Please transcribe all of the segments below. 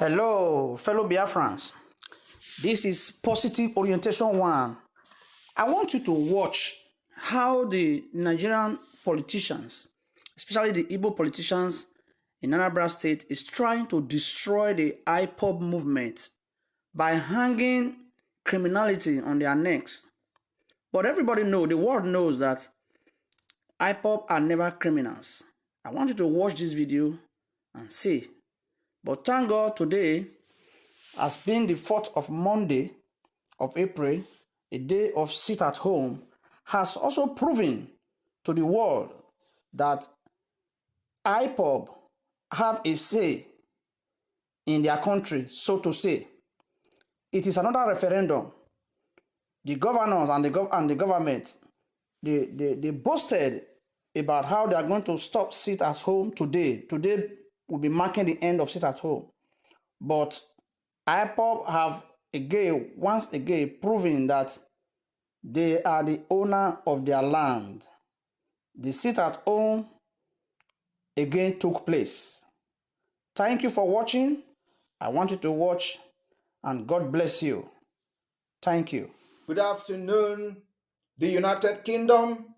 Hello, fellow Biafrans. This is Positive Orientation 1. I want you to watch how the Nigerian politicians, especially the Igbo politicians in Anambra State, is trying to destroy the Ipob movement by hanging criminality on their necks. But everybody knows, the world knows that Ipob are never criminals. I want you to watch this video and see. But thank God today has been the 4th of Monday of April, a day of sit at home, has also proven to the world that IPOB have a say in their country, so to say. It is another referendum. The governors and the government, they boasted about how they are going to stop sit at home today. Today will be marking the end of sit at home. But IPOB have once again proven that they are the owner of their land. The sit at home again took place. Thank you for watching. I want you to watch, and God bless you. Thank you. Good afternoon, the United Kingdom.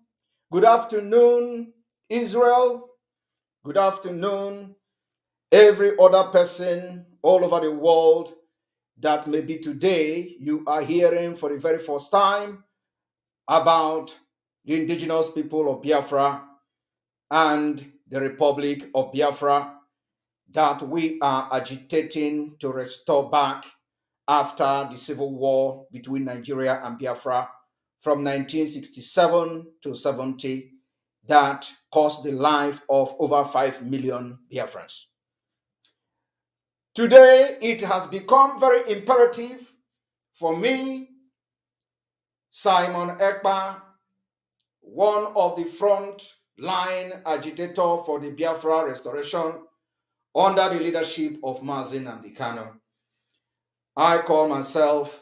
Good afternoon, Israel. Good afternoon, every other person all over the world that maybe today you are hearing for the very first time about the indigenous people of Biafra and the Republic of Biafra that we are agitating to restore back after the civil war between Nigeria and Biafra from 1967 to 70 that cost the life of over 5 million Biafrans. Today, it has become very imperative for me, Simon Ekpa, one of the front line agitator for the Biafra restoration under the leadership of Mazi Nnamdi Kanu. I call myself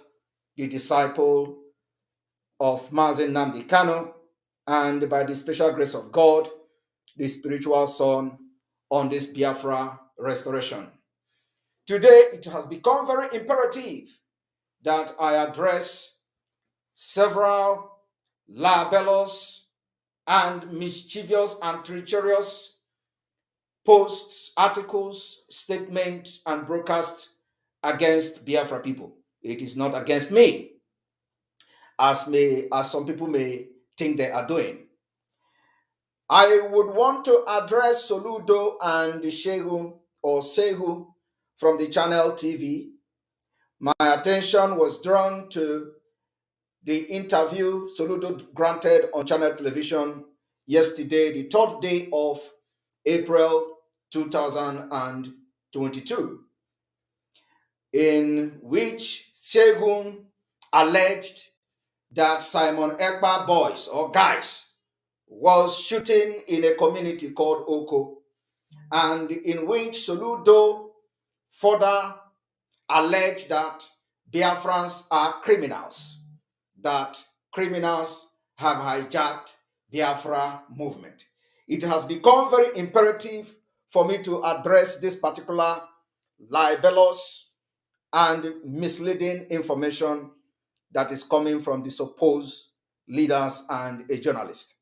the disciple of Mazi Nnamdi Kanu, and by the special grace of God, the spiritual son on this Biafra restoration. Today, it has become very imperative that I address several libelous and mischievous and treacherous posts, articles, statements, and broadcasts against Biafra people. It is not against me, as some people may think they are doing. I would want to address Soludo and Shehu or Sehu from the channel TV. My attention was drawn to the interview Soludo granted on channel television yesterday, the 3rd day of April 2022, in which Segun alleged that Simon Ekpa boys or guys was shooting in a community called Oko, and in which Soludo further alleged that Biafrans are criminals, that criminals have hijacked Biafra movement. It has become very imperative for me to address this particular libelous and misleading information that is coming from the supposed leaders and a journalist.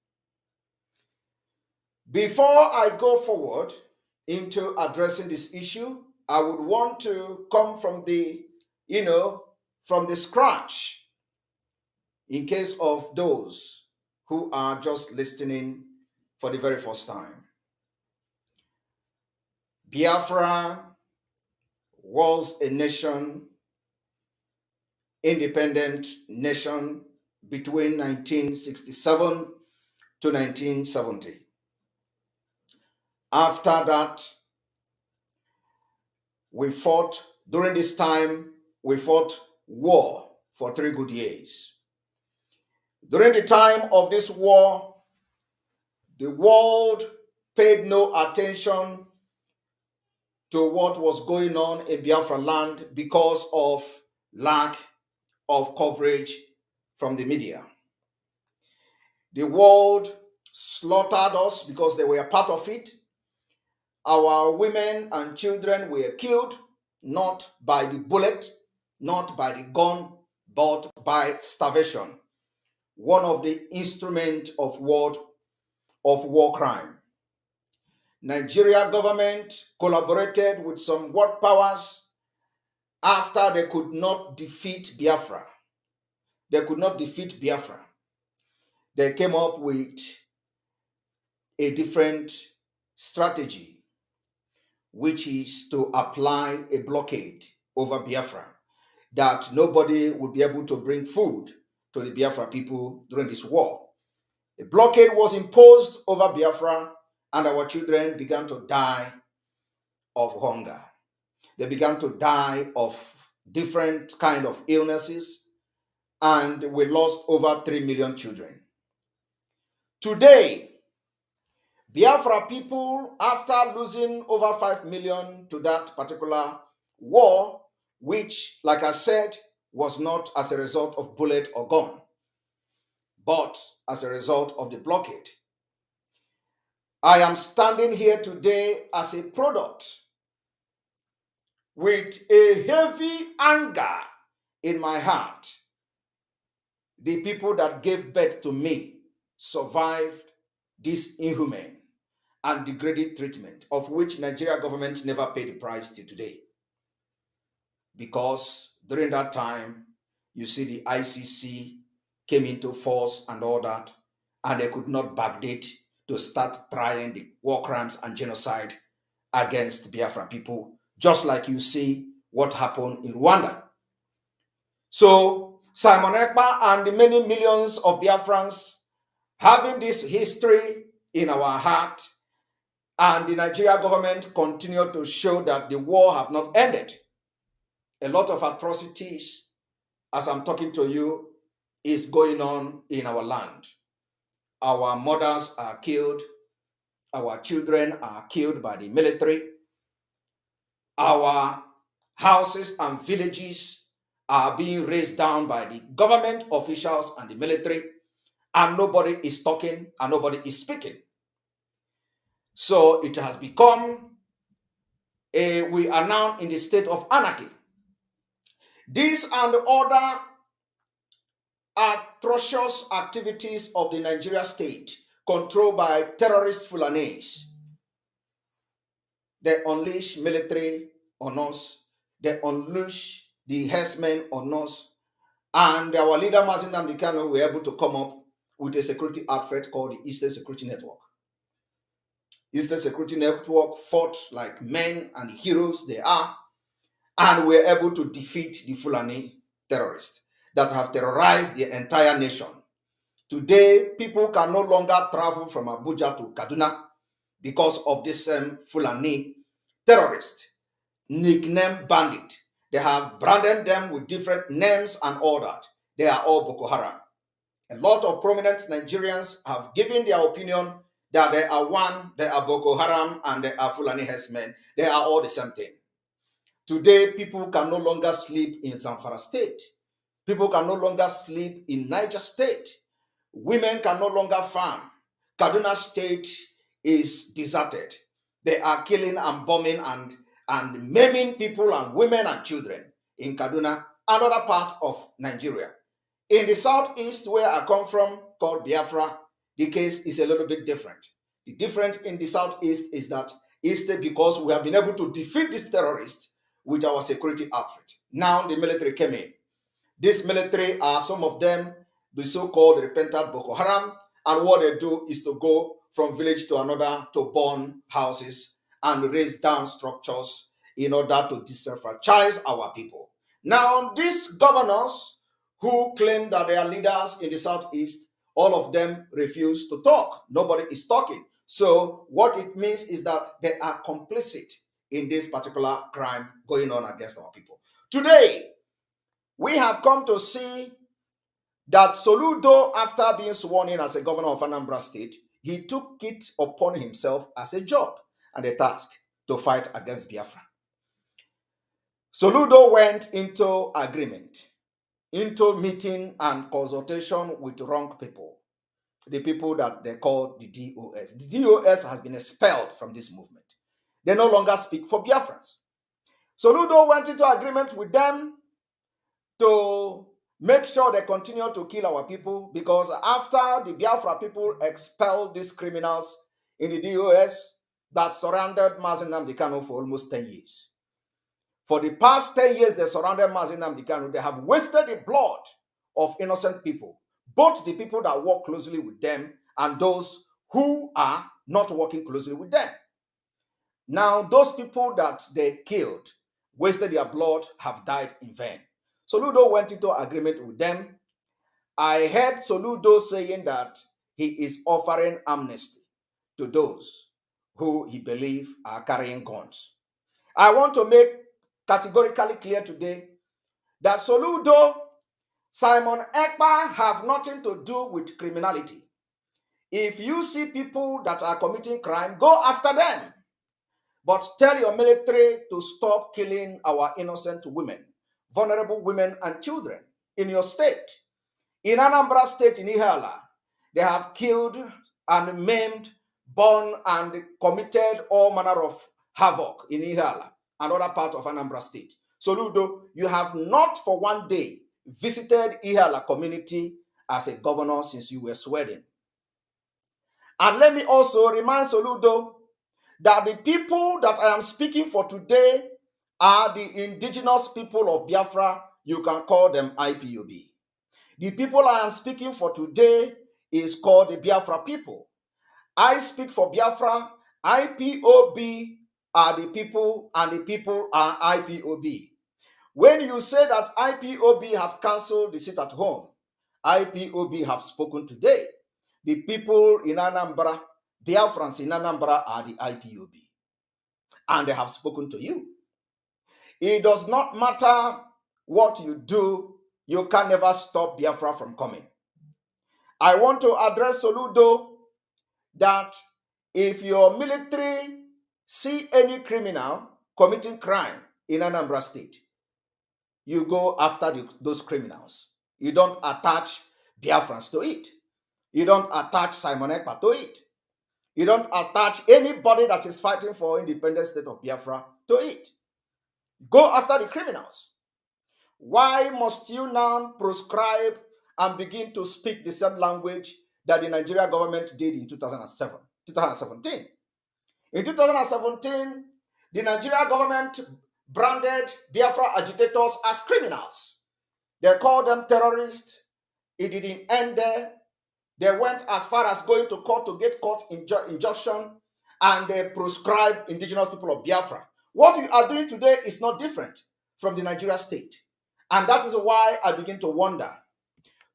Before I go forward into addressing this issue, I would want to come from the, from the scratch, in case of those who are just listening for the very first time. Biafra was a nation, independent nation, between 1967 to 1970. After that, during this time, we fought war for 3 good years. During the time of this war, the world paid no attention to what was going on in Biafra land because of lack of coverage from the media. The world slaughtered us because they were part of it. Our women and children were killed. not by the bullet, not by the gun, but by starvation. One of the instruments of war crime. Nigeria government collaborated with some world powers after they could not defeat Biafra. They could not defeat Biafra. They came up with a different strategy, which is to apply a blockade over Biafra, that nobody would be able to bring food to the Biafra people during this war. A blockade was imposed over Biafra, and our children began to die of hunger. They began to die of different kind of illnesses, and we lost over 3 million children. Today, Biafra people, after losing over 5 million to that particular war, which, like I said, was not as a result of bullet or gun, but as a result of the blockade. I am standing here today as a product with a heavy anger in my heart. The people that gave birth to me survived this inhumane and degraded treatment, of which Nigeria government never paid the price till today. Because during that time, you see the ICC came into force and all that, and they could not backdate to start trying the war crimes and genocide against Biafra people, just like you see what happened in Rwanda. So Simon Ekpa and the many millions of Biafrans having this history in our heart, and the Nigeria government continue to show that the war have not ended. A lot of atrocities, as I'm talking to you, is going on in our land. Our mothers are killed. Our children are killed by the military. Our houses and villages are being razed down by the government officials and the military, and nobody is talking and nobody is speaking. So it has become we are now in the state of anarchy. These and other atrocious activities of the Nigeria state controlled by terrorist Fulanis. They unleash military on us. They unleash the herdsmen on us. And our leader, Mazi Nnamdi Kanu, were able to come up with a security outfit called the Eastern Security Network. Eastern Security Network fought like men and heroes they are, and were able to defeat the Fulani terrorists that have terrorized the entire nation. Today, people can no longer travel from Abuja to Kaduna because of this Fulani terrorist, nicknamed bandit. They have branded them with different names and all that. They are all Boko Haram. A lot of prominent Nigerians have given their opinion that they are one, they are Boko Haram, and they are Fulani herdsmen. They are all the same thing. Today, people can no longer sleep in Zamfara State. People can no longer sleep in Niger State. Women can no longer farm. Kaduna State is deserted. They are killing and bombing and maiming people and women and children in Kaduna, another part of Nigeria. In the southeast, where I come from, called Biafra, the case is a little bit different. The difference in the southeast is that because we have been able to defeat these terrorists with our security outfit. Now the military came in. These military are some of them the so-called repentant Boko Haram, and what they do is to go from village to another to burn houses and raise down structures in order to disenfranchise our people. Now, these governors who claim that they are leaders in the southeast, all of them refuse to talk. Nobody is talking. So what it means is that they are complicit in this particular crime going on against our people. Today, we have come to see that Soludo, after being sworn in as a governor of Anambra State, he took it upon himself as a job and a task to fight against Biafra. Soludo went into agreement, into meeting and consultation with wrong people, the people that they call the DOS. The DOS has been expelled from this movement. They no longer speak for Biafrans. Soludo went into agreement with them to make sure they continue to kill our people, because after the Biafra people expelled these criminals in the DOS that surrounded Mazi Nnamdi Kanu for almost 10 years. For the past 10 years, they surrounded Mazi Nnamdi Kanu. They have wasted the blood of innocent people, both the people that work closely with them and those who are not working closely with them. Now, those people that they killed, wasted their blood, have died in vain. Soludo went into agreement with them. I heard Soludo saying that he is offering amnesty to those who he believes are carrying guns. I want to make categorically clear today that Soludo, Simon Ekpa have nothing to do with criminality. If you see people that are committing crime, go after them. But tell your military to stop killing our innocent women, vulnerable women and children in your state. In Anambra State, in Ihala, they have killed and maimed, burned, and committed all manner of havoc in Ihala, another part of Anambra State. Soludo, you have not for one day visited Ihala community as a governor since you were sworn in. And let me also remind Soludo that the people that I am speaking for today are the indigenous people of Biafra. You can call them IPOB. The people I am speaking for today is called the Biafra people. I speak for Biafra. IPOB are the people, and the people are IPOB. When you say that IPOB have cancelled the sit at home, IPOB have spoken today. The people in Anambra, Biafrans in Anambra, are the IPOB. And they have spoken to you. It does not matter what you do, you can never stop Biafra from coming. I want to address Soludo that if your military see any criminal committing crime in Anambra State, you go after those criminals. You don't attach Biafrans to it. You don't attach Simon Ekpa to it. You don't attach anybody that is fighting for independent state of Biafra to it. Go after the criminals. Why must you now proscribe and begin to speak the same language that the Nigeria government did in 2017? In 2017, the Nigeria government branded Biafra agitators as criminals. They called them terrorists. It didn't end there. They went as far as going to court to get court injunction, and they proscribed indigenous people of Biafra. What you are doing today is not different from the Nigeria state. And that is why I begin to wonder.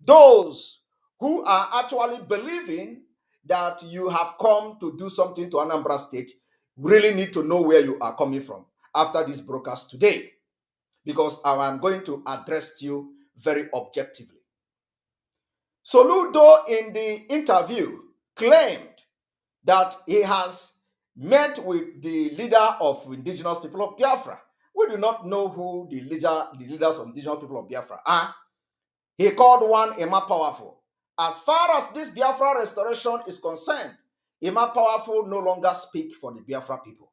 Those who are actually believing that you have come to do something to Anambra State really need to know where you are coming from after this broadcast today, because I am going to address you very objectively. Soludo in the interview claimed that he has met with the leader of indigenous people of Biafra. We do not know who the leaders of indigenous people of Biafra are. He called one Emma Powerful. As far as this Biafra restoration is concerned, Emma Powerful no longer speak for the Biafra people.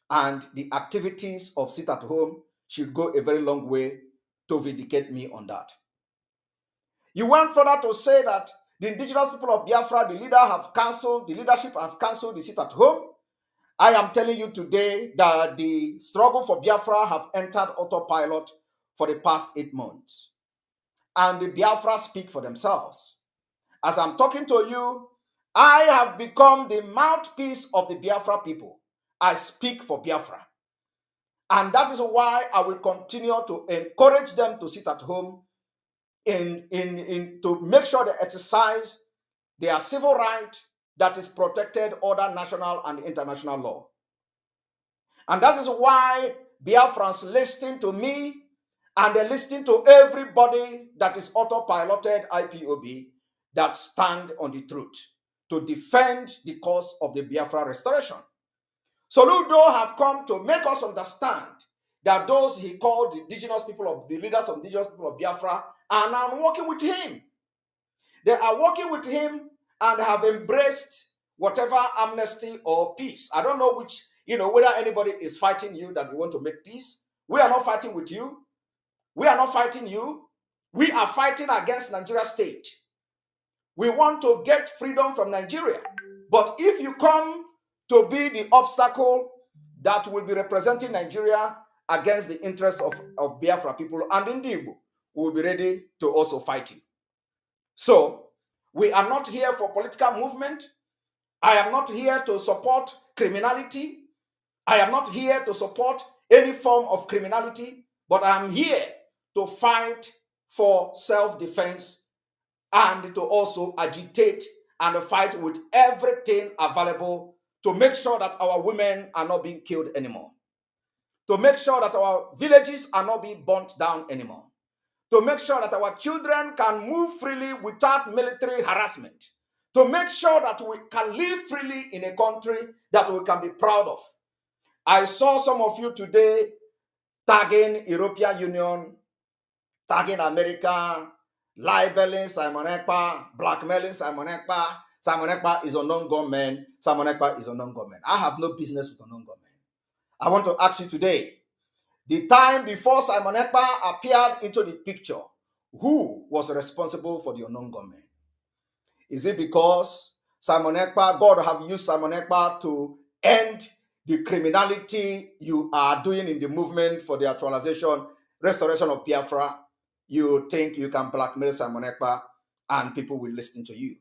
And the activities of sit at home should go a very long way to vindicate me on that. You went further to say that the indigenous people of Biafra, the leadership have cancelled the sit at home. I am telling you today that the struggle for Biafra have entered autopilot for the past 8 months. And the Biafra speak for themselves. As I'm talking to you, I have become the mouthpiece of the Biafra people. I speak for Biafra. And that is why I will continue to encourage them to sit at home to make sure they exercise their civil right that is protected under national and international law. And that is why Biafrans listen to me, and they listen to everybody that is autopiloted IPOB that stand on the truth to defend the cause of the Biafra restoration. Soludo have come to make us understand that those he called the leaders of indigenous people of Biafra are now working with him. They are working with him and have embraced whatever amnesty or peace. I don't know which whether anybody is fighting you that you want to make peace. We are not fighting with you. We are not fighting you. We are fighting against Nigeria state. We want to get freedom from Nigeria. But if you come to be the obstacle that will be representing Nigeria against the interests of Biafra people and Indigo, we will be ready to also fight you. So, we are not here for political movement. I am not here to support criminality. I am not here to support any form of criminality, but I am here to fight for self-defense and to also agitate and fight with everything available to make sure that our women are not being killed anymore, to make sure that our villages are not being burnt down anymore, to make sure that our children can move freely without military harassment, to make sure that we can live freely in a country that we can be proud of. I saw some of you today tagging European Union, tagging America, libeling Simon Ekpa, blackmailing Simon Ekpa. Simon Ekpa is a non-government. Simon Ekpa is a non-government. I have no business with a non-government. I want to ask you today, the time before Simon Ekpa appeared into the picture, who was responsible for the non-government? Is it because Simon Ekpa, God have used Simon Ekpa to end the criminality you are doing in the movement for the actualization, restoration of Biafra? You think you can blackmail Simon Ekpa and people will listen to you?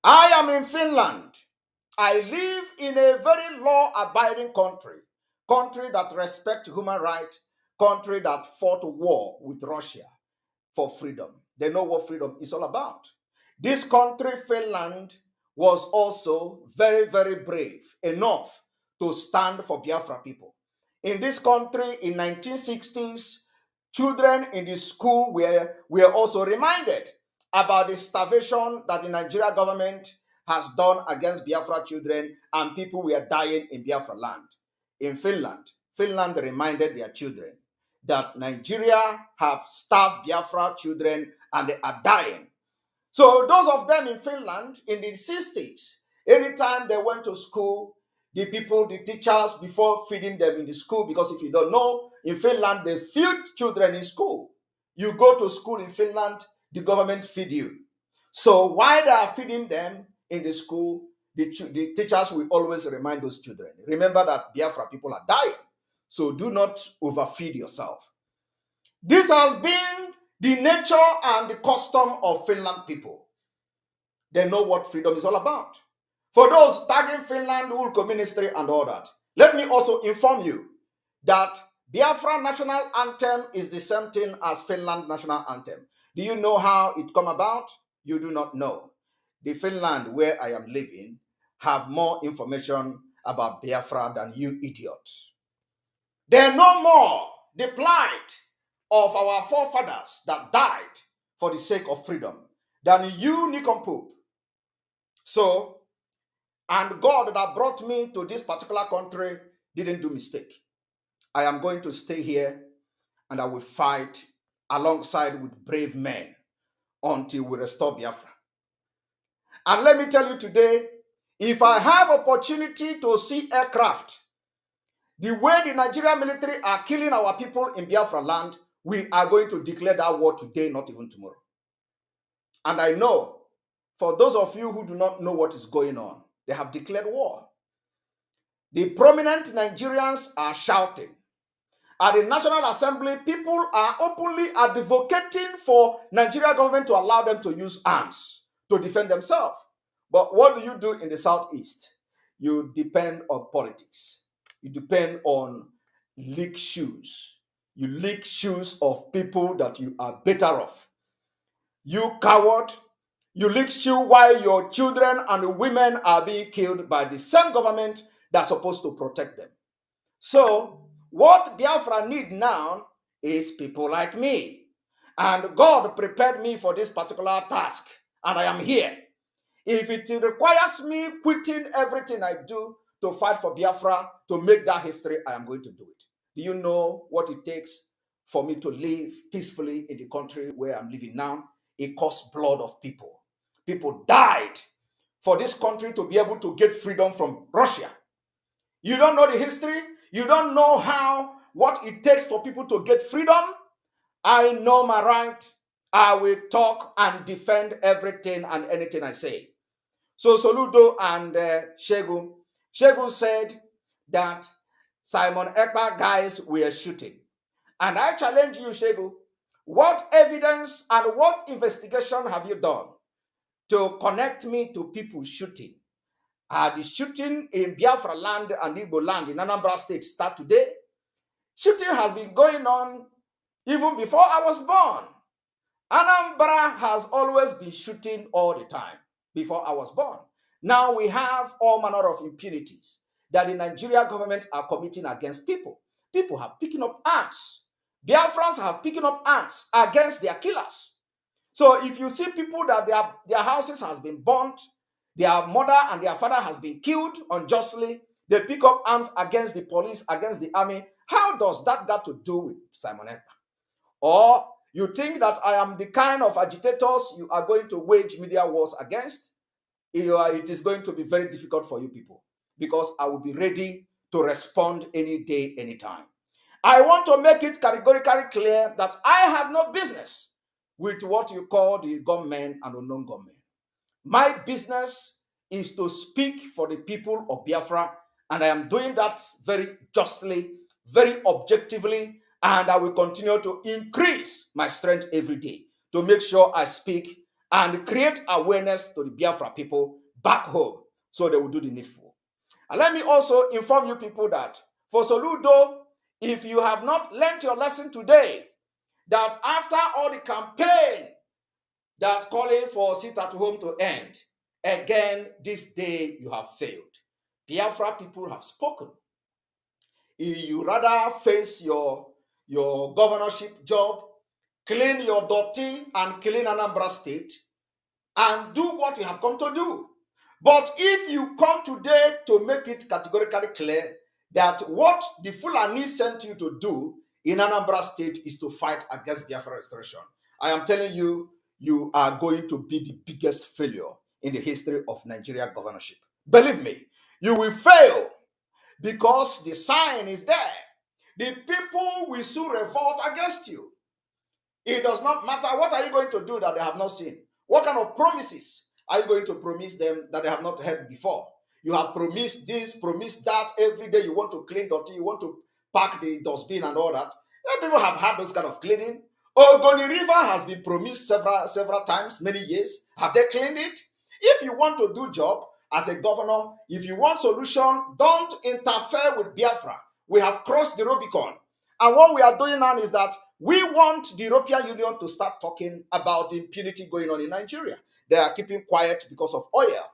I am in Finland. I live in a very law-abiding country that respects human rights, country that fought war with Russia for freedom. They know what freedom is all about. This country, Finland, was also very, very brave enough to stand for Biafra people. In this country, in 1960s, children in the school were also reminded about the starvation that the Nigeria government has done against Biafra children, and people were dying in Biafra land. In Finland reminded their children that Nigeria have starved Biafra children and they are dying. So those of them in Finland in the 60s, anytime they went to school, the teachers, before feeding them in the school, because if you don't know, in Finland, they feed children in school. You go to school in Finland, the government feed you. So while they are feeding them in the school, the teachers will always remind those children, remember that Biafra people are dying. So do not overfeed yourself. This has been the nature and the custom of Finland people. They know what freedom is all about. For those tagging Finland, Ulko Ministry and all that, let me also inform you that Biafra national anthem is the same thing as Finland national anthem. Do you know how it come about? You do not know. The Finland where I am living have more information about Biafra than you idiots. They know more the plight of our forefathers that died for the sake of freedom than you, nincompoop. So, and God that brought me to this particular country didn't do mistake. I am going to stay here and I will fight alongside with brave men until we restore Biafra. And let me tell you today, if I have opportunity to see aircraft, the way the Nigerian military are killing our people in Biafra land, we are going to declare that war today, not even tomorrow. And I know, for those of you who do not know what is going on, they have declared war. The prominent Nigerians are shouting. At the National Assembly, people are openly advocating for Nigeria government to allow them to use arms to defend themselves. But what do you do in the Southeast? You depend on politics. You depend on lick shoes. You lick shoes of people that you are better off. You coward. You lick shoe while your children and women are being killed by the same government that's supposed to protect them. So, what Biafra need now is people like me. And God prepared me for this particular task. And I am here. If it requires me quitting everything I do to fight for Biafra, to make that history, I am going to do it. Do you know what it takes for me to live peacefully in the country where I'm living now? It costs blood of people. People died for this country to be able to get freedom from Russia. You don't know the history. You don't know what it takes for people to get freedom. I know my right. I will talk and defend everything and anything I say. So Soludo and Shegu said that Simon Ekpa guys were shooting. And I challenge you, Shegu, what evidence and what investigation have you done to connect me to people shooting? The shooting in Biafra land and Igbo land in Anambra State start today? Shooting has been going on even before I was born. Anambra has always been shooting all the time before I was born. Now we have all manner of impunities that the Nigeria government are committing against people. People have picking up arms. Biafrans have picking up arms against their killers. So if you see people that their houses has been burnt, their mother and their father has been killed unjustly, they pick up arms against the police, against the army. How does that got to do with Simon Ekpa? Or you think that I am the kind of agitators you are going to wage media wars against? It is going to be very difficult for you people because I will be ready to respond any day, anytime. I want to make it categorically clear that I have no business with what you call the gunmen and unknown gunmen. My business is to speak for the people of Biafra, and I am doing that very justly, very objectively, and I will continue to increase my strength every day to make sure I speak and create awareness to the Biafra people back home so they will do the needful. And let me also inform you people that for Soludo, if you have not learned your lesson today, that after all the campaign that's calling for sit at home to end, again, this day you have failed. Biafra people have spoken. You rather face your governorship job, clean your dirty and clean Anambra State, and do what you have come to do. But if you come today to make it categorically clear that what the Fulani sent you to do in Anambra State is to fight against Biafra restoration, I am telling you, you are going to be the biggest failure in the history of Nigeria governorship. Believe me, you will fail because the sign is there. The people will soon revolt against you. It does not matter. What are you going to do that they have not seen? What kind of promises are you going to promise them that they have not heard before? You have promised this, promised that. Every day you want to clean dirty, you want to pack the dustbin and all that. People have had those kind of cleaning. Ogoni River has been promised several times, many years. Have they cleaned it? If you want to do job as a governor, if you want solution, don't interfere with Biafra. We have crossed the Rubicon. And what we are doing now is that we want the European Union to start talking about the impunity going on in Nigeria. They are keeping quiet because of oil.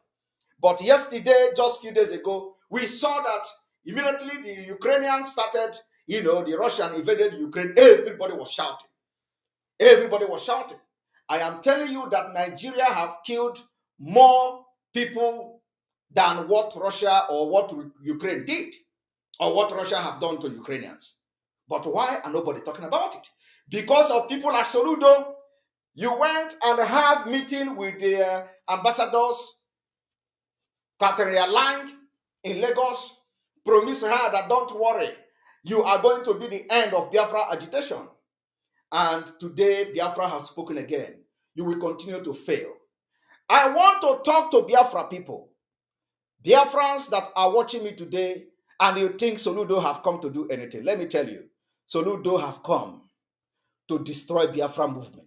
But yesterday, just a few days ago, we saw that immediately the Ukrainians started, the Russian invaded Ukraine. Everybody was shouting. Everybody was shouting. I am telling you that Nigeria have killed more people than what Russia or what Ukraine did, or what Russia have done to Ukrainians. But why are nobody talking about it? Because of people like Soludo. You went and have meeting with the ambassadors, Catherine Lang in Lagos, promise her that don't worry, you are going to be the end of Biafra agitation. And today, Biafra has spoken again. You will continue to fail. I want to talk to Biafra people. Biafrans that are watching me today, and you think Soludo have come to do anything. Let me tell you, Soludo have come to destroy Biafra movement.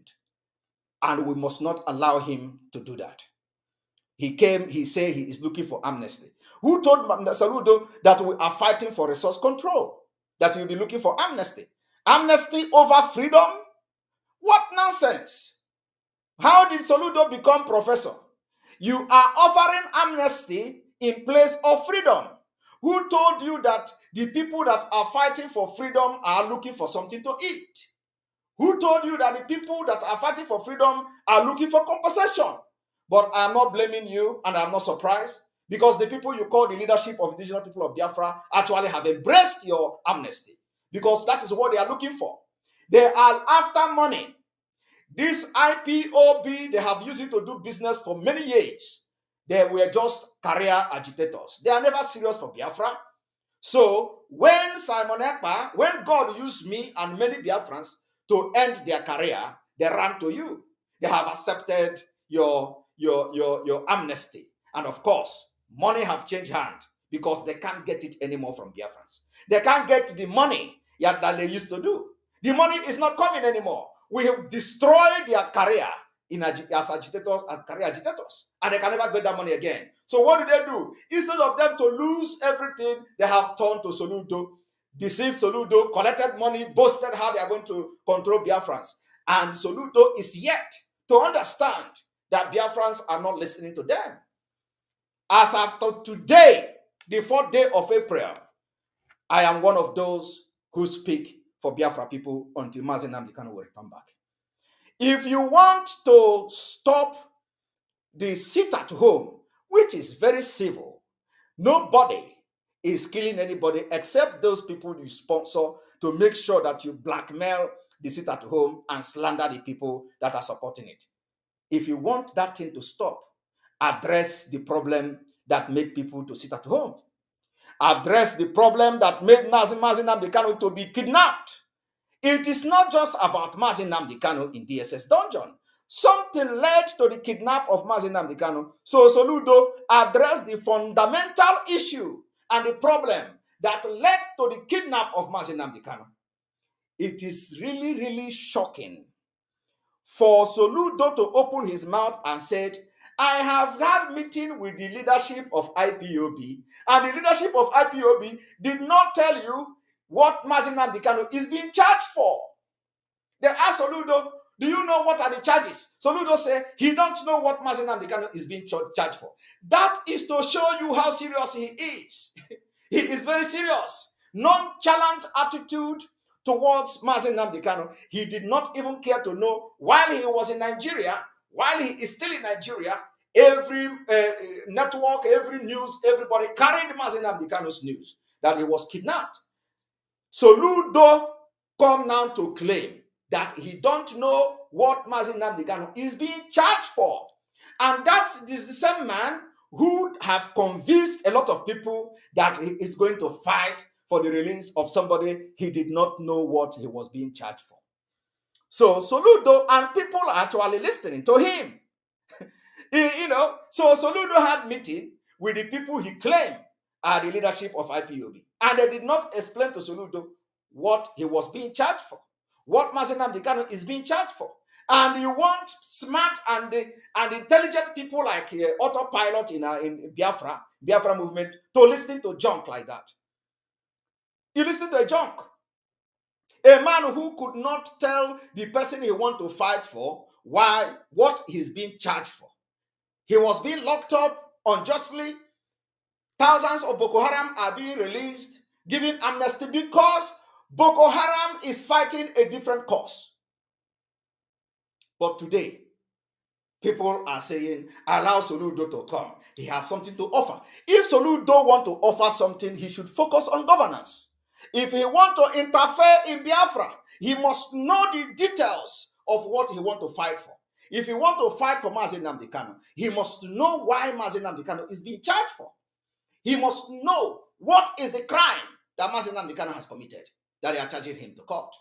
And we must not allow him to do that. He came, he said he is looking for amnesty. Who told Soludo that we are fighting for resource control? That we'll be looking for amnesty? Amnesty over freedom? What nonsense! How did Soludo become professor? You are offering amnesty in place of freedom. Who told you that the people that are fighting for freedom are looking for something to eat? Who told you that the people that are fighting for freedom are looking for compensation? But I'm not blaming you, and I'm not surprised, because the people you call the leadership of indigenous people of Biafra actually have embraced your amnesty, because that is what they are looking for. They are after money. This IPOB, they have used it to do business for many years. They were just career agitators. They are never serious for Biafra. So when Simon Ekpa, when God used me and many Biafrans to end their career, they ran to you. They have accepted your amnesty. And of course, money have changed hand because they can't get it anymore from Biafrans. They can't get the money that they used to do. The money is not coming anymore. We have destroyed their career as agitators, as career agitators, and they can never get that money again. So what do? Instead of them to lose everything, they have turned to Soludo, deceived Soludo, collected money, boasted how they are going to control Biafrans. And Soludo is yet to understand that Biafrans are not listening to them. As after today, the 4th day of April, I am one of those who speak for Biafra people until Mazi Nnamdi Kanu will return back. If you want to stop the sit at home, which is very civil, nobody is killing anybody except those people you sponsor to make sure that you blackmail the sit at home and slander the people that are supporting it. If you want that thing to stop, address the problem that made people to sit at home. Address the problem that made Mazi Nnamdi Kanu to be kidnapped. It is not just about Mazi Nnamdi Kanu in DSS dungeon. Something led to the kidnap of Mazi Nnamdi Kanu. So Soludo addressed the fundamental issue and the problem that led to the kidnap of Mazi Nnamdi Kanu. It is really, really shocking for Soludo to open his mouth and said, I have had meeting with the leadership of IPOB, and the leadership of IPOB did not tell you what Mazi Nnamdi Kanu is being charged for. They asked Soludo, do you know what are the charges? Soludo said he don't know what Mazi Nnamdi Kanu is being charged for. That is to show you how serious he is. He is very serious. Nonchalant attitude towards Mazi Nnamdi Kanu. He did not even care to know while he was in Nigeria, while he is still in Nigeria, every network, every news, everybody carried Mazi Nnamdi Kanu's news that he was kidnapped. Soludo come now to claim that he don't know what Mazi Nnamdi Kanu is being charged for. And that's the same man who have convinced a lot of people that he is going to fight for the release of somebody he did not know what he was being charged for. So Soludo and people are actually listening to him. So Soludo had meeting with the people he claimed are the leadership of IPOB. And they did not explain to Soludo what he was being charged for, what Mazi Nnamdi Kanu is being charged for. And you want smart and intelligent people like autopilot in Biafra movement to listen to junk like that. You listen to a junk. A man who could not tell the person he want to fight for what he's being charged for. He was being locked up unjustly. Thousands of Boko Haram are being released, given amnesty because Boko Haram is fighting a different cause. But today, people are saying, allow Soludo to come. He has something to offer. If Soludo want to offer something, he should focus on governance. If he want to interfere in Biafra, he must know the details of what he want to fight for. If he want to fight for Mazi Nnamdi Kanu, he must know why Mazi Nnamdi Kanu is being charged for. He must know what is the crime that Mazi Nnamdi Kanu has committed that they are charging him to court.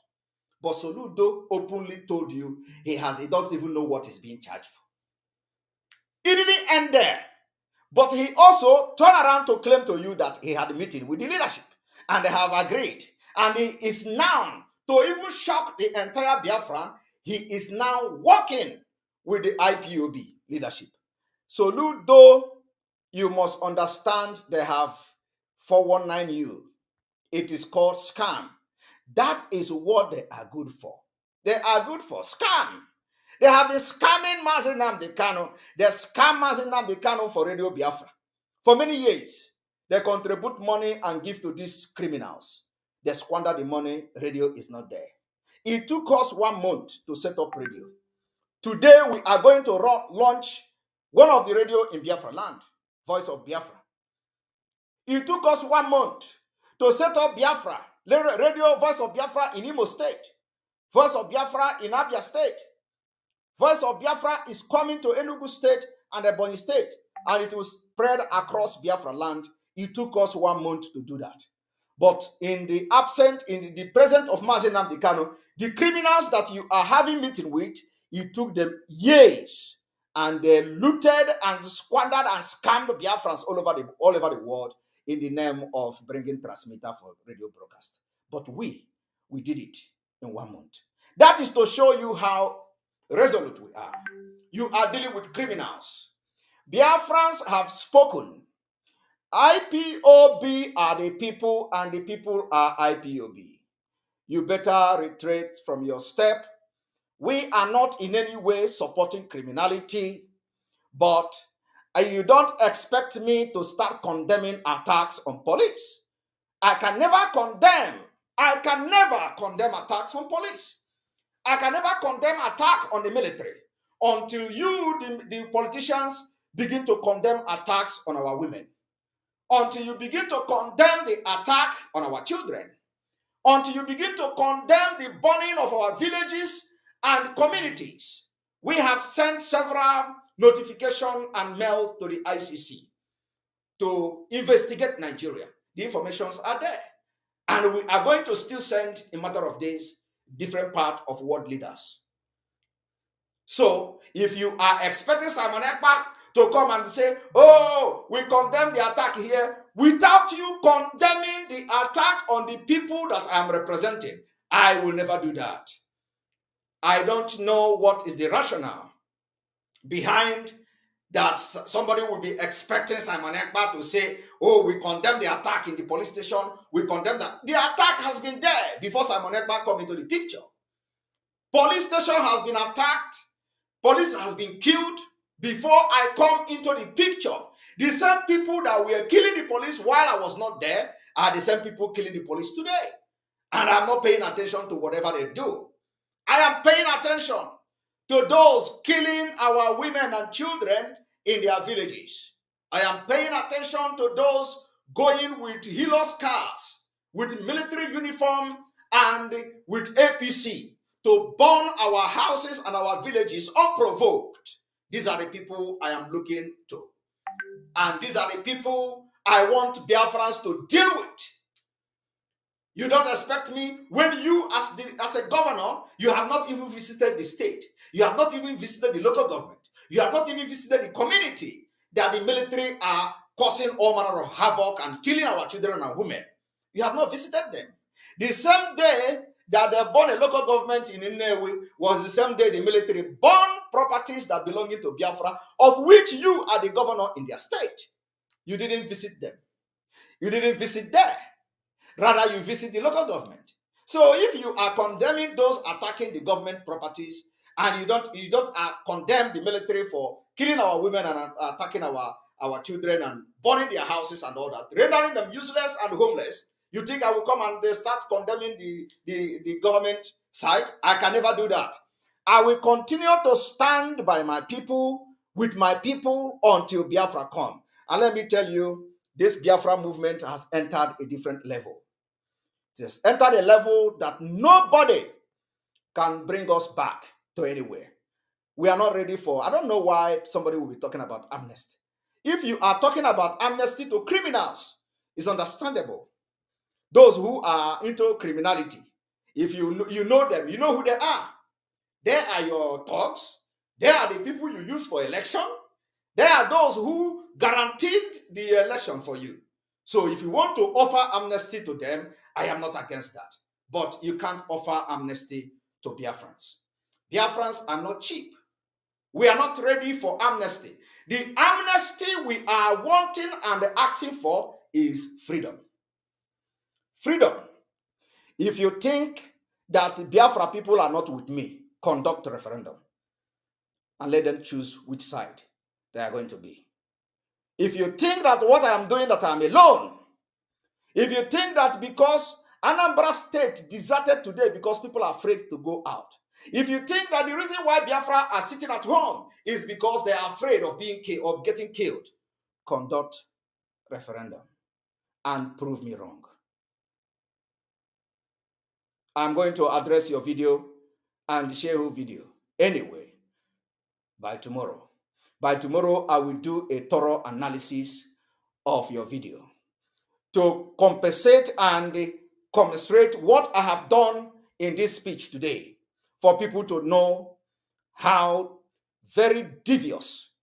But Soludo openly told you he doesn't even know what he's being charged for. It didn't end there. But he also turned around to claim to you that he had a meeting with the leadership and they have agreed. And he is now, to even shock the entire Biafran, he is now working with the IPOB leadership. Soludo, you must understand they have 419 you. It is called scam. That is what they are good for. They are good for scam. They have been scamming Mazi Nnamdi Kanu. They scam Mazi Nnamdi Kanu for Radio Biafra. For many years, they contribute money and give to these criminals. They squander the money. Radio is not there. It took us 1 month to set up radio. Today, we are going to launch one of the radio in Biafra land, Voice of Biafra. It took us 1 month to set up Biafra, radio Voice of Biafra in Imo State, Voice of Biafra in Abia State. Voice of Biafra is coming to Enugu State and Ebonyi State, and it will spread across Biafra land. It took us 1 month to do that. But in the presence of Mazi Nnamdi Kanu, the criminals that you are having meeting with, it took them years, and they looted and squandered and scammed Biafrans all over the world in the name of bringing transmitter for radio broadcast. But we did it in 1 month. That is to show you how resolute we are. You are dealing with criminals. Biafrans have spoken. IPOB are the people, and the people are IPOB. You better retreat from your step. We are not in any way supporting criminality, but you don't expect me to start condemning attacks on police. I can never condemn attacks on police. I can never condemn attack on the military until you, the politicians, begin to condemn attacks on our women. Until you begin to condemn the attack on our children. Until you begin to condemn the burning of our villages and communities. We have sent several notifications and mails to the ICC to investigate Nigeria. The informations are there. And we are going to still send, in a matter of days, different part of world leaders. So, if you are expecting Simon Ekpa to come and say, oh, we condemn the attack here, without you condemning the attack on the people that I am representing, I will never do that. I don't know what is the rationale behind that. Somebody will be expecting Simon Ekpa to say, oh, we condemn the attack in the police station, we condemn that. The attack has been there before Simon Ekpa come into the picture. Police station has been attacked. Police has been killed before I come into the picture. The same people that were killing the police while I was not there are the same people killing the police today. And I'm not paying attention to whatever they do. I am paying attention to those killing our women and children in their villages. I am paying attention to those going with Helios cars, with military uniform and with APC to burn our houses and our villages unprovoked. These are the people I am looking to. And these are the people I want Biafrans to deal with. You don't expect me, when you as a governor, you have not even visited the state. You have not even visited the local government. You have not even visited the community that the military are causing all manner of havoc and killing our children and women. You have not visited them. The same day that they burned a local government in Nnewi was the same day the military burned properties that belong to Biafra, of which you are the governor in their state. You didn't visit them. You didn't visit there. Rather, you visit the local government. So if you are condemning those attacking the government properties, and you don't condemn the military for killing our women and attacking our children and burning their houses and all that, rendering them useless and homeless, you think I will come and start condemning the government side? I can never do that. I will continue to stand by my people, with my people, until Biafra come. And let me tell you, this Biafra movement has entered a different level. It has entered a level that nobody can bring us back to anywhere. We are not ready for, I don't know why somebody will be talking about amnesty. If you are talking about amnesty to criminals, it's understandable. Those who are into criminality, if you know them, you know who they are. They are your thugs. They are the people you use for election. They are those who guaranteed the election for you. So if you want to offer amnesty to them, I am not against that. But you can't offer amnesty to Biafrans. Biafrans are not cheap. We are not ready for amnesty. The amnesty we are wanting and asking for is freedom. Freedom. If you think that Biafra people are not with me, conduct a referendum and let them choose which side they are going to be. If you think that what I am doing, that I am alone, if you think that because Anambra State deserted today because people are afraid to go out, if you think that the reason why Biafra are sitting at home is because they are afraid of getting killed, conduct referendum and prove me wrong. I'm going to address your video and share your video anyway by tomorrow. By tomorrow, I will do a thorough analysis of your video to compensate and commiserate what I have done in this speech today, for people to know how very devious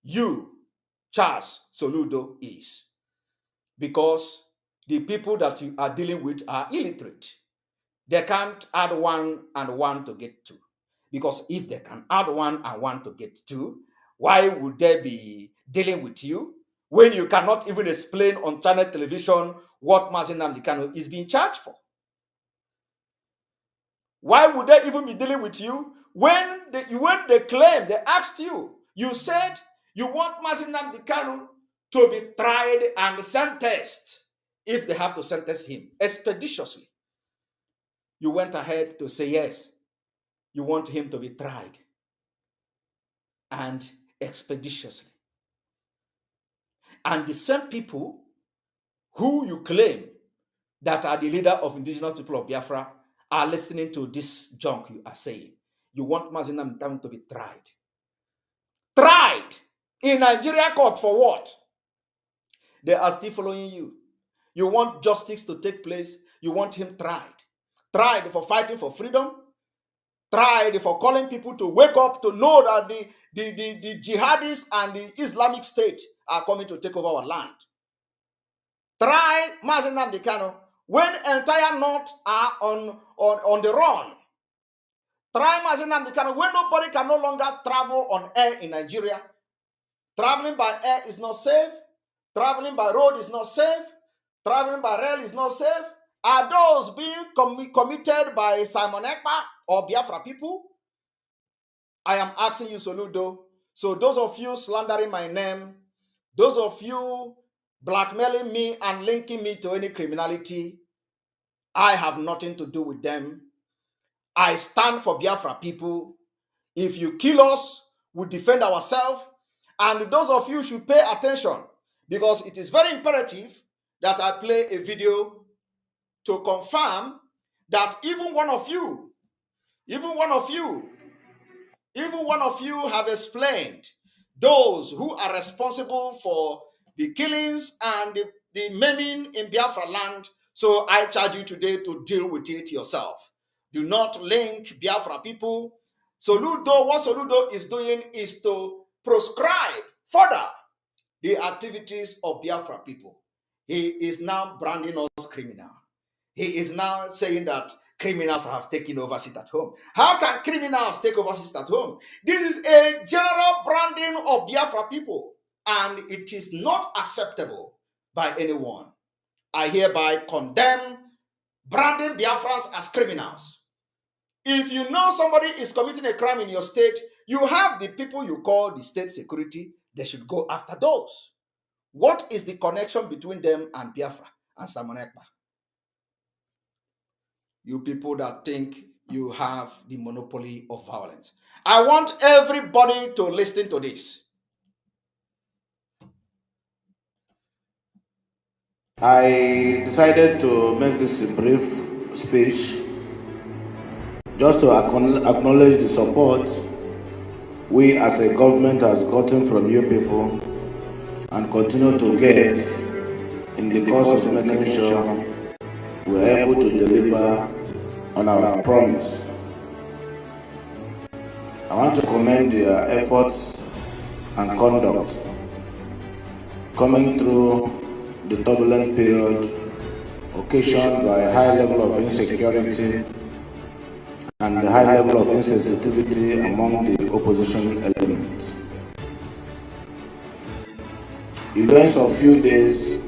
you, Charles Soludo, is. Because the people that you are dealing with are illiterate. They can't add 1 and 1 to get 2. Because if they can add 1 and 1 to get 2, why would they be dealing with you when you cannot even explain on channel television what Mazi Nnamdi Kanu is being charged for? Why would they even be dealing with you when they claim, they asked you, you said you want Mazi Nnamdi Kanu to be tried and sentenced if they have to sentence him expeditiously. You went ahead to say yes, you want him to be tried and expeditiously. And the same people who you claim that are the leader of indigenous people of Biafra are listening to this junk you are saying. You want Mazi Nnamdi Kanu to be tried. Tried in Nigeria court for what? They are still following you. You want justice to take place. You want him tried. Tried for fighting for freedom. Tried for calling people to wake up to know that the jihadists and the Islamic State are coming to take over our land. Try Mazi Nnamdi Kanu when entire North are on the run. Try Mazi Nnamdi Kanu when nobody can no longer travel on air in Nigeria. Traveling by air is not safe. Traveling by road is not safe. Traveling by rail is not safe. Are those being committed by Simon Ekpa or Biafra people? I am asking you, Soludo. So those of you slandering my name, those of you blackmailing me and linking me to any criminality, I have nothing to do with them. I stand for Biafra people. If you kill us, we defend ourselves. And those of you should pay attention, because it is very imperative that I play a video to confirm that even one of you have explained those who are responsible for the killings and the maiming in Biafra land. So I charge you today to deal with it yourself. Do not link Biafra people. What Soludo is doing is to proscribe further the activities of Biafra people. He is now branding us criminal. He is now saying that criminals have taken over sit at home. How can criminals take over sit at home? This is a general branding of Biafra people, and it is not acceptable by anyone. I hereby condemn branding Biafrans as criminals. If you know somebody is committing a crime in your state, you have the people you call the state security. They should go after those. What is the connection between them and Biafra and Simon Ekpa? You people that think you have the monopoly of violence. I want everybody to listen to this. I decided to make this a brief speech just to acknowledge the support we as a government has gotten from you people and continue to get in the course of making sure we are able to deliver on our promise. I want to commend their efforts and conduct coming through the turbulent period occasioned by a high level of insecurity and a high level of insensitivity among the opposition elements. Events of few days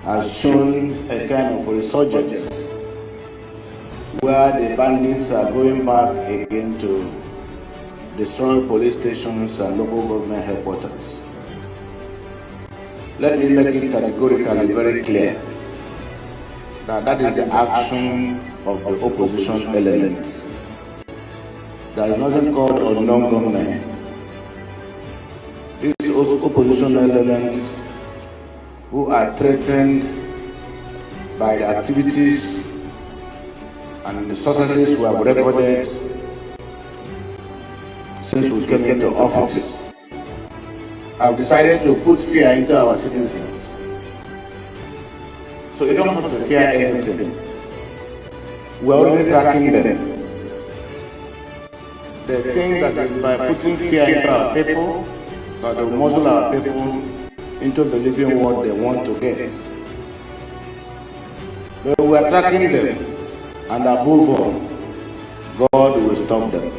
has shown a kind of resurgence where the bandits are going back again to destroy police stations and local government headquarters. Let me make it categorically very clear that that is the action of the opposition elements. There is nothing called unknown government. These opposition elements who are threatened by the activities and the successes we have recorded since we came into office have decided to put fear into our citizens So you don't have to fear anything. We're already tracking them. They think that is by putting fear into our people, that they muzzle our people into believing what they want to get. But we are tracking them, and above all, God will stop them.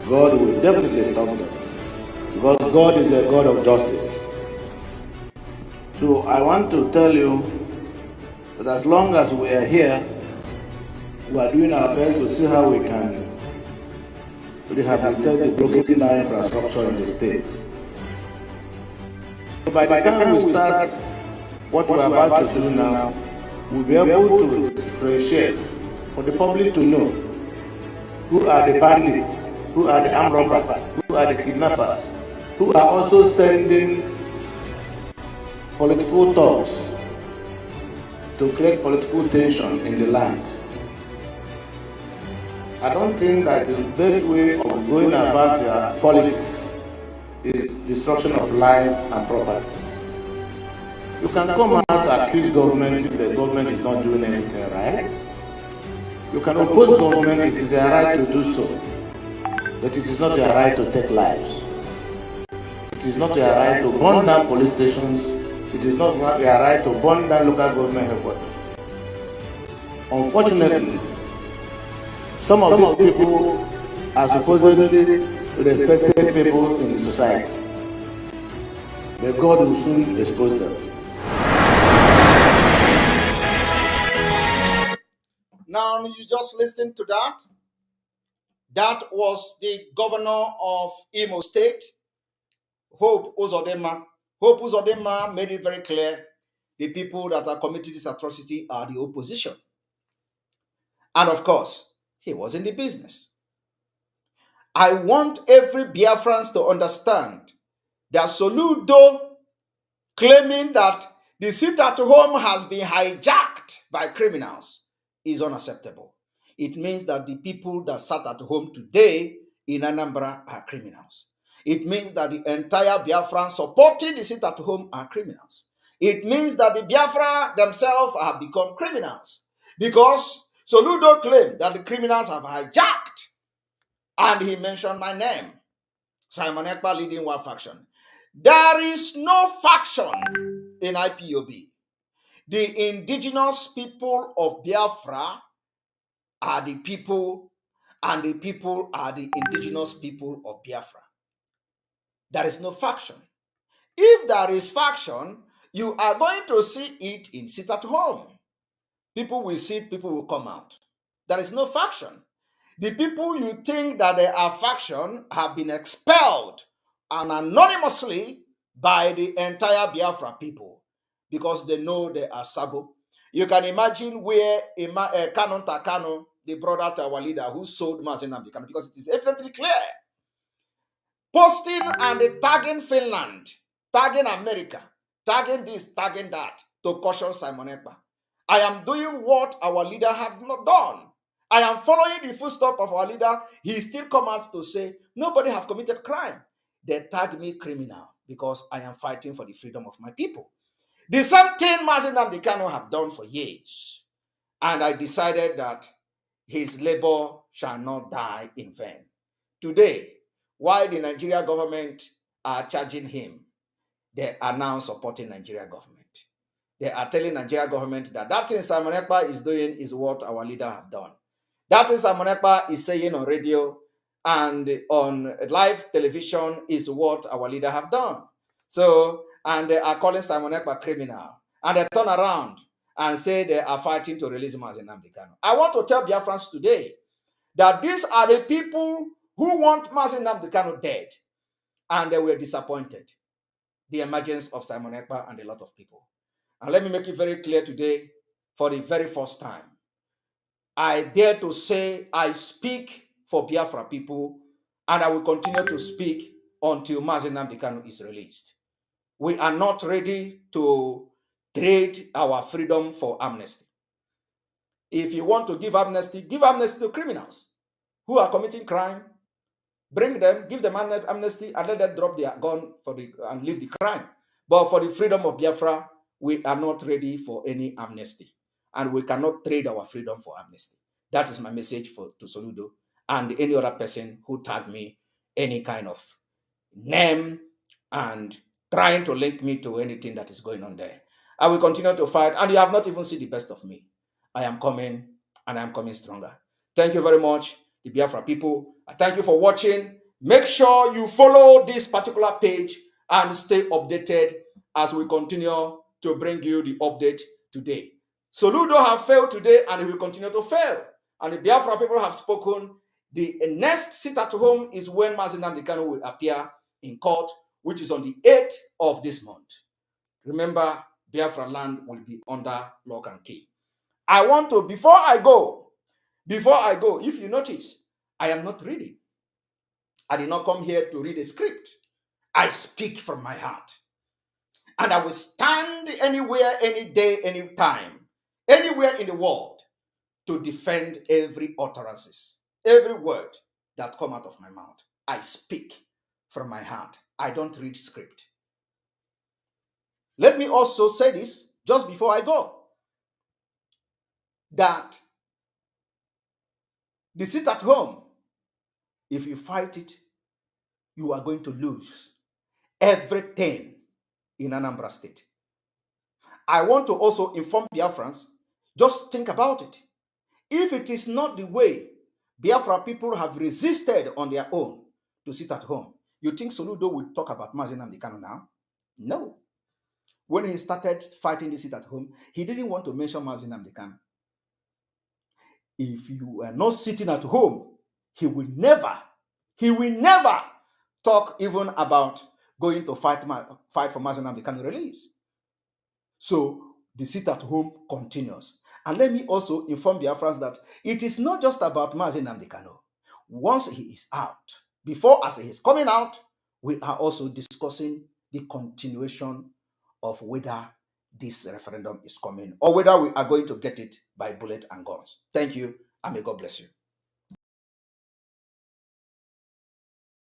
God will definitely stop them, because God is a God of justice. So I want to tell you that as long as we are here, we are doing our best to see how we can rehabilitate the broken down infrastructure in the state. So by the time we start what we are about to do now, we'll be able to differentiate for the public to know who are the bandits, who are the armed robbers, who are the kidnappers, who are also sending political talks to create political tension in the land. I don't think that the best way of going about your politics is destruction of life and properties. You can come out to accuse government if the government is not doing anything right. You can oppose government, it is a right to do so. But it is not your right to take lives. It is not your right to burn down police stations. It is not your right to burn down local government headquarters. Unfortunately, some of these people are supposedly respected people in the society. But God will soon expose them. Now you just listened to that. That was the governor of Imo State, Hope Uzodinma. Hope Uzodinma made it very clear the people that are committing this atrocity are the opposition. And of course, he was in the business. I want every Biafrans to understand that Soludo claiming that the seat at home has been hijacked by criminals is unacceptable. It means that the people that sat at home today in Anambra are criminals. It means that the entire Biafran supporting the seat at home are criminals. It means that the Biafra themselves have become criminals because Soludo claimed that the criminals have hijacked, and he mentioned my name, Simon Ekpa leading one faction. There is no faction in IPOB. The indigenous people of Biafra are the people, and the people are the indigenous people of Biafra. There is no faction. If there is faction, you are going to see it in sit at home. People will sit, people will come out. There is no faction. The people you think that they are faction have been expelled and anonymously by the entire Biafra people because they know they are Sabo. You can imagine where Canon Takano, the brother to our leader who sold Mazen Nnamdi Kanu, because it is evidently clear. Posting and tagging Finland, tagging America, tagging this, tagging that to caution Simon Ekpa. I am doing what our leader have not done. I am following the footsteps of our leader. He still come out to say, nobody have committed crime. They tag me criminal because I am fighting for the freedom of my people. The same thing Mazen Nnamdi Kanu have done for years. And I decided that his labor shall not die in vain. Today, while the Nigeria government are charging him, they are now supporting Nigeria government. They are telling Nigeria government that that thing Simon Ekpa is doing is what our leader have done. That thing Simon Ekpa is saying on radio and on live television is what our leader have done. So, and they are calling Simon Ekpa criminal. And they turn around and say they are fighting to release Mazen Nnamdi Kanu. I want to tell Biafrans today that these are the people who want Mazen Nnamdi Kanu dead. And they were disappointed. The emergence of Simon Ekpa and a lot of people. And let me make it very clear today, for the very first time, I dare to say I speak for Biafra people, and I will continue to speak until Mazen Nnamdi Kanu is released. We are not ready to trade our freedom for amnesty. If you want to give amnesty to criminals who are committing crime. Bring them, give them amnesty, and let them drop their gun and leave the crime. But for the freedom of Biafra, we are not ready for any amnesty, and we cannot trade our freedom for amnesty. That is my message to Soludo and any other person who tagged me any kind of name and trying to link me to anything that is going on there. I will continue to fight, and you have not even seen the best of me. I am coming, and I am coming stronger. Thank you very much, the Biafra people. I thank you for watching. Make sure you follow this particular page and stay updated as we continue to bring you the update today. Soludo have failed today, and he will continue to fail. And the Biafra people have spoken. The next sit at home is when Mazi Nnamdi Kanu will appear in court, which is on the 8th of this month. Remember, Biafra land will be under lock and key. I want to, before I go, if you notice, I am not reading. I did not come here to read a script. I speak from my heart. And I will stand anywhere, any day, any time, anywhere in the world to defend every utterances, every word that come out of my mouth. I speak from my heart. I don't read script. Let me also say this just before I go, that the sit at home, if you fight it, you are going to lose everything in Anambra State. I want to also inform Biafrans, just think about it. If it is not the way Biafra people have resisted on their own to sit at home, you think Soludo would talk about Mazi Nnamdi Kanu now? No. When he started fighting the sit at home, he didn't want to mention Mazi Nnamdi Kanu. If you are not sitting at home, he will never talk even about going to fight for Mazi Nnamdi Kanu release. So the sit at home continues. And let me also inform Biafrans that it is not just about Mazi Nnamdi Kanu. Once he is out, as he is coming out, we are also discussing the continuation of whether this referendum is coming or whether we are going to get it by bullet and guns. Thank you, and may God bless you.